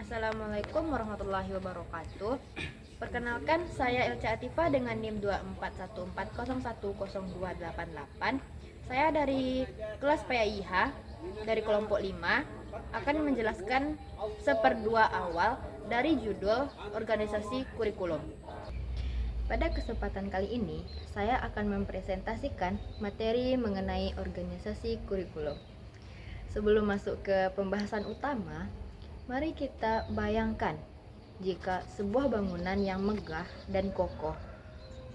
Assalamualaikum warahmatullahi wabarakatuh. Perkenalkan, saya Elca Atifa dengan NIM 2414010288. Saya dari kelas PAIH dari kelompok 5 akan menjelaskan seperdua awal dari judul organisasi kurikulum. Pada kesempatan kali ini, saya akan mempresentasikan materi mengenai organisasi kurikulum. Sebelum masuk ke pembahasan utama, mari kita bayangkan jika sebuah bangunan yang megah dan kokoh.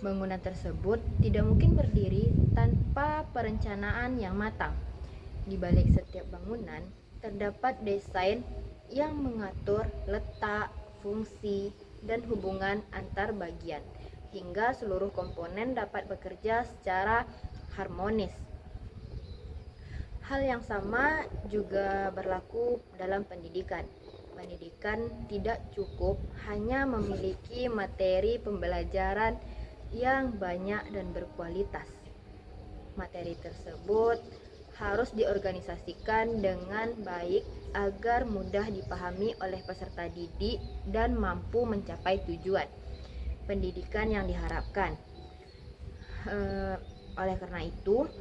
Bangunan tersebut tidak mungkin berdiri tanpa perencanaan yang matang. Di balik setiap bangunan terdapat desain yang mengatur letak, fungsi, dan hubungan antar bagian hingga seluruh komponen dapat bekerja secara harmonis. Hal yang sama juga berlaku dalam pendidikan. Pendidikan tidak cukup hanya memiliki materi pembelajaran yang banyak dan berkualitas. Materi tersebut harus diorganisasikan dengan baik agar mudah dipahami oleh peserta didik dan mampu mencapai tujuan pendidikan yang diharapkan. Oleh karena itu,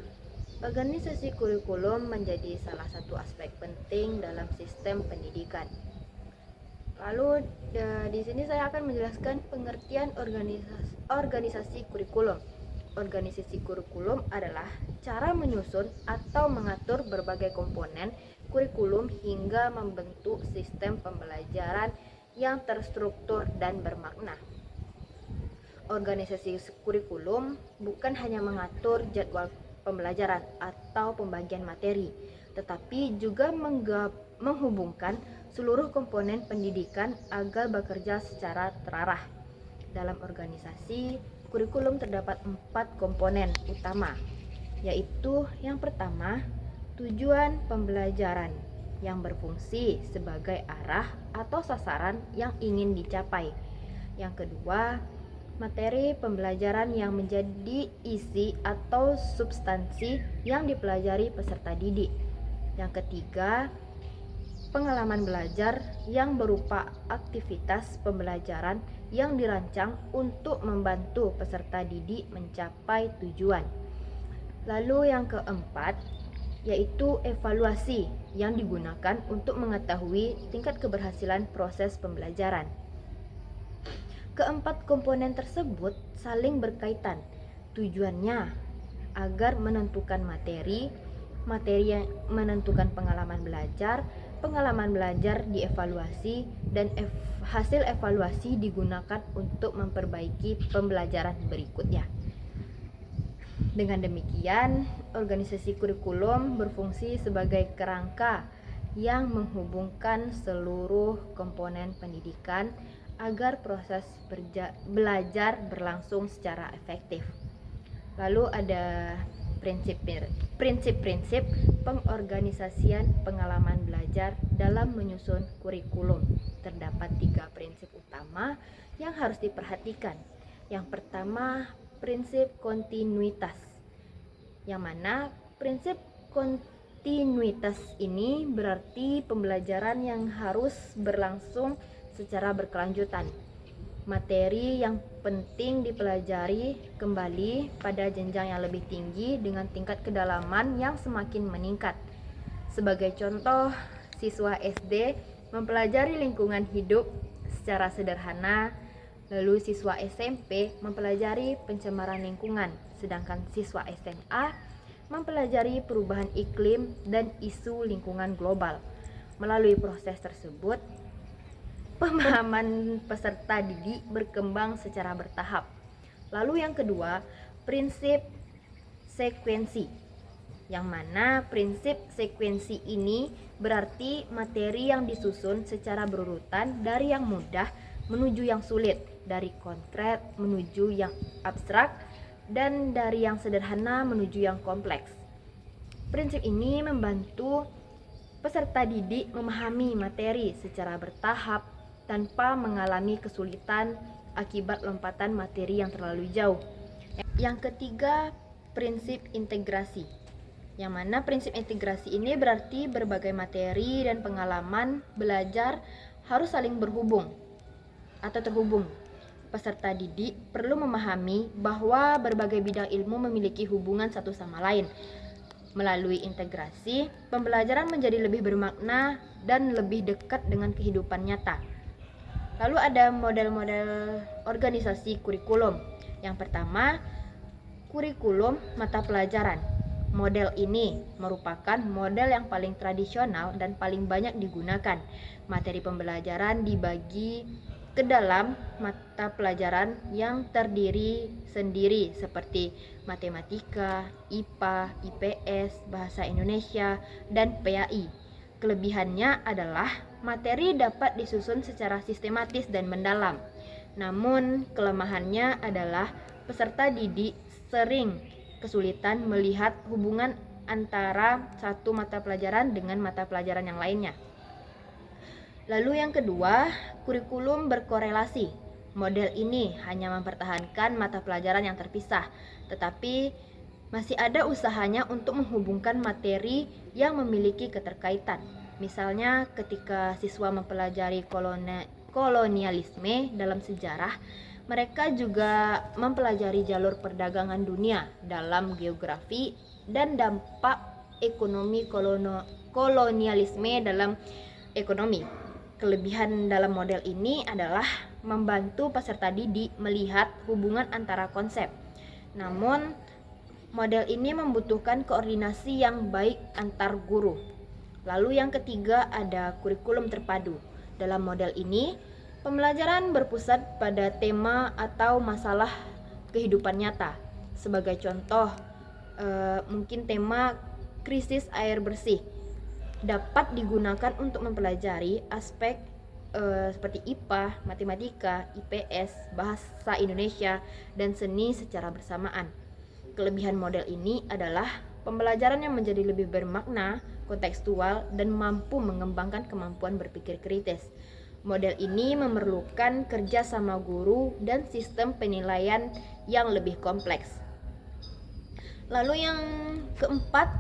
organisasi kurikulum menjadi salah satu aspek penting dalam sistem pendidikan. Lalu di sini saya akan menjelaskan pengertian organisasi kurikulum. Organisasi kurikulum adalah cara menyusun atau mengatur berbagai komponen kurikulum hingga membentuk sistem pembelajaran yang terstruktur dan bermakna. Organisasi kurikulum bukan hanya mengatur jadwal pembelajaran atau pembagian materi, tetapi juga menghubungkan seluruh komponen pendidikan agar bekerja secara terarah. Dalam organisasi kurikulum terdapat 4 komponen utama, yaitu yang pertama, tujuan pembelajaran yang berfungsi sebagai arah atau sasaran yang ingin dicapai. Yang kedua, materi pembelajaran yang menjadi isi atau substansi yang dipelajari peserta didik. Yang ketiga, pengalaman belajar yang berupa aktivitas pembelajaran yang dirancang untuk membantu peserta didik mencapai tujuan. Lalu yang keempat, yaitu evaluasi yang digunakan untuk mengetahui tingkat keberhasilan proses pembelajaran. Keempat komponen tersebut saling berkaitan. Tujuannya agar menentukan materi yang menentukan pengalaman belajar dievaluasi, dan hasil evaluasi digunakan untuk memperbaiki pembelajaran berikutnya. Dengan demikian, organisasi kurikulum berfungsi sebagai kerangka yang menghubungkan seluruh komponen pendidikan agar proses belajar berlangsung secara efektif. Lalu ada prinsip-prinsip pengorganisasian pengalaman belajar dalam menyusun kurikulum. Terdapat 3 prinsip utama yang harus diperhatikan. Yang pertama, prinsip kontinuitas, yang mana prinsip kontinuitas ini berarti pembelajaran yang harus berlangsung secara berkelanjutan. Materi yang penting dipelajari kembali pada jenjang yang lebih tinggi dengan tingkat kedalaman yang semakin meningkat. Sebagai contoh, siswa SD mempelajari lingkungan hidup secara sederhana, lalu siswa SMP mempelajari pencemaran lingkungan, sedangkan siswa SMA mempelajari perubahan iklim dan isu lingkungan global. Melalui proses tersebut, pemahaman peserta didik berkembang secara bertahap. Lalu yang kedua, prinsip sekuensi, yang mana prinsip sekuensi ini berarti materi yang disusun secara berurutan dari yang mudah menuju yang sulit, dari konkret menuju yang abstrak, dan dari yang sederhana menuju yang kompleks. Prinsip ini membantu peserta didik memahami materi secara bertahap tanpa mengalami kesulitan akibat lompatan materi yang terlalu jauh. Yang ketiga, prinsip integrasi, yang mana prinsip integrasi ini berarti berbagai materi dan pengalaman belajar harus saling berhubung atau terhubung. Peserta didik perlu memahami bahwa berbagai bidang ilmu memiliki hubungan satu sama lain. Melalui integrasi, pembelajaran menjadi lebih bermakna dan lebih dekat dengan kehidupan nyata. Lalu ada model-model organisasi kurikulum. Yang pertama, kurikulum mata pelajaran. Model ini merupakan model yang paling tradisional dan paling banyak digunakan. Materi pembelajaran dibagi ke dalam mata pelajaran yang terdiri sendiri seperti matematika, IPA, IPS, bahasa Indonesia, dan PAI. Kelebihannya adalah materi dapat disusun secara sistematis dan mendalam. Namun, kelemahannya adalah peserta didik sering kesulitan melihat hubungan antara satu mata pelajaran dengan mata pelajaran yang lainnya. Lalu yang kedua, kurikulum berkorelasi. Model ini hanya mempertahankan mata pelajaran yang terpisah, tetapi masih ada usahanya untuk menghubungkan materi yang memiliki keterkaitan. Misalnya ketika siswa mempelajari kolonialisme dalam sejarah, mereka juga mempelajari jalur perdagangan dunia dalam geografi dan dampak ekonomi kolonialisme dalam ekonomi. Kelebihan dalam model ini adalah membantu peserta didik melihat hubungan antara konsep. Namun, model ini membutuhkan koordinasi yang baik antar guru. Lalu yang ketiga ada kurikulum terpadu. Dalam model ini, pembelajaran berpusat pada tema atau masalah kehidupan nyata. Sebagai contoh, mungkin tema krisis air bersih dapat digunakan untuk mempelajari aspek seperti IPA, matematika, IPS, bahasa Indonesia, dan seni secara bersamaan. Kelebihan model ini adalah pembelajaran yang menjadi lebih bermakna, kontekstual, dan mampu mengembangkan kemampuan berpikir kritis. Model ini memerlukan kerja sama guru dan sistem penilaian yang lebih kompleks. Lalu yang keempat,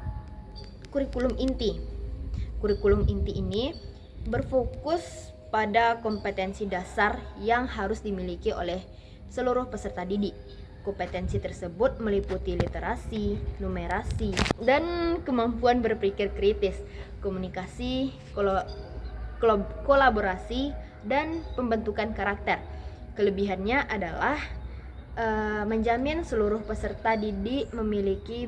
kurikulum inti. Kurikulum inti ini berfokus pada kompetensi dasar yang harus dimiliki oleh seluruh peserta didik. Kompetensi tersebut meliputi literasi, numerasi, dan kemampuan berpikir kritis, komunikasi, kolaborasi, dan pembentukan karakter. Kelebihannya adalah menjamin seluruh peserta didik memiliki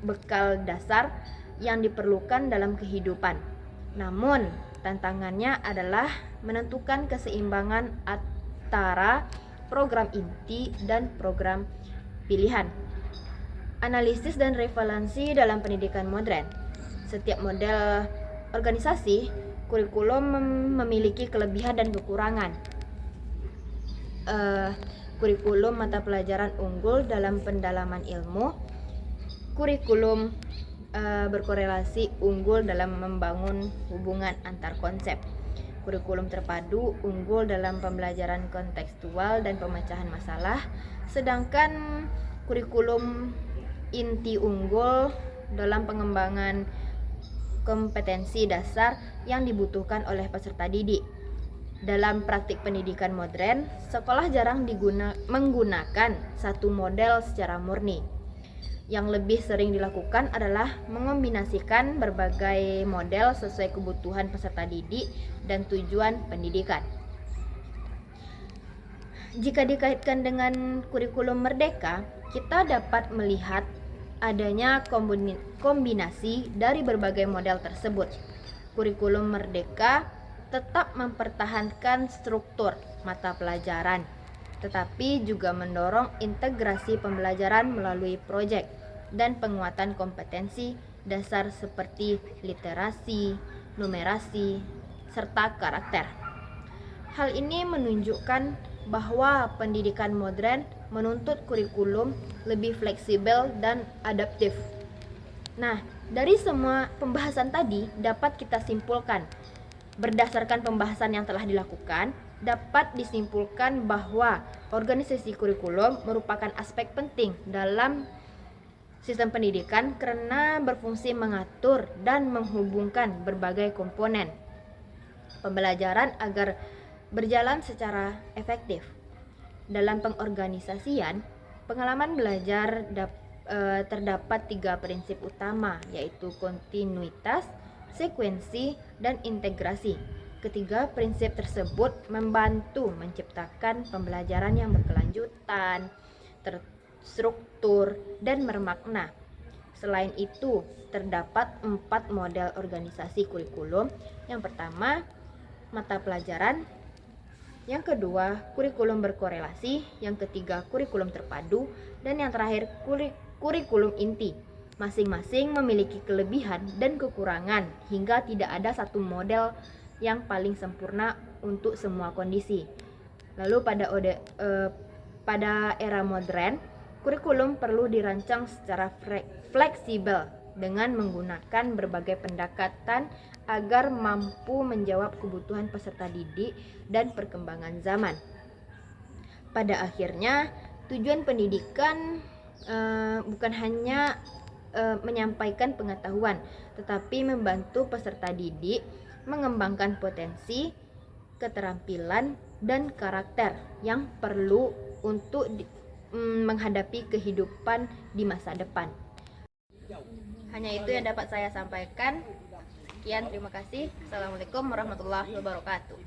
bekal dasar yang diperlukan dalam kehidupan. Namun, tantangannya adalah menentukan keseimbangan antara program inti dan program pilihan. Analisis dan revaluasi dalam pendidikan modern. Setiap model organisasi kurikulum memiliki kelebihan dan kekurangan. Kurikulum mata pelajaran unggul dalam pendalaman ilmu, kurikulum berkorelasi unggul dalam membangun hubungan antar konsep, kurikulum terpadu unggul dalam pembelajaran kontekstual dan pemecahan masalah, sedangkan kurikulum inti unggul dalam pengembangan kompetensi dasar yang dibutuhkan oleh peserta didik. Dalam praktik pendidikan modern, sekolah jarang menggunakan satu model secara murni. Yang lebih sering dilakukan adalah mengombinasikan berbagai model sesuai kebutuhan peserta didik dan tujuan pendidikan. Jika dikaitkan dengan kurikulum merdeka, kita dapat melihat adanya kombinasi dari berbagai model tersebut. Kurikulum merdeka tetap mempertahankan struktur mata pelajaran, tetapi juga mendorong integrasi pembelajaran melalui proyek dan penguatan kompetensi dasar seperti literasi, numerasi, serta karakter. Hal ini menunjukkan bahwa pendidikan modern menuntut kurikulum lebih fleksibel dan adaptif. Nah, dari semua pembahasan tadi dapat kita simpulkan, berdasarkan pembahasan yang telah dilakukan, dapat disimpulkan bahwa organisasi kurikulum merupakan aspek penting dalam sistem pendidikan karena berfungsi mengatur dan menghubungkan berbagai komponen. pembelajaran agar berjalan secara efektif. Dalam pengorganisasian, pengalaman belajar terdapat 3 prinsip utama, yaitu kontinuitas, sekuensi, dan integrasi. Ketiga prinsip tersebut membantu menciptakan pembelajaran yang berkelanjutan, terstruktur, dan bermakna. Selain itu, terdapat 4 model organisasi kurikulum. Yang pertama, mata pelajaran. Yang kedua, kurikulum berkorelasi. Yang ketiga, kurikulum terpadu. Dan yang terakhir, kurikulum inti. Masing-masing memiliki kelebihan dan kekurangan, hingga tidak ada satu model yang paling sempurna untuk semua kondisi. Lalu pada era modern, kurikulum perlu dirancang secara fleksibel dengan menggunakan berbagai pendekatan agar mampu menjawab kebutuhan peserta didik dan perkembangan zaman. Pada akhirnya, tujuan pendidikan bukan hanya menyampaikan pengetahuan, tetapi membantu peserta didik mengembangkan potensi, keterampilan, dan karakter yang perlu untuk menghadapi kehidupan di masa depan. Hanya itu yang dapat saya sampaikan. Sekian, terima kasih. Assalamualaikum warahmatullahi wabarakatuh.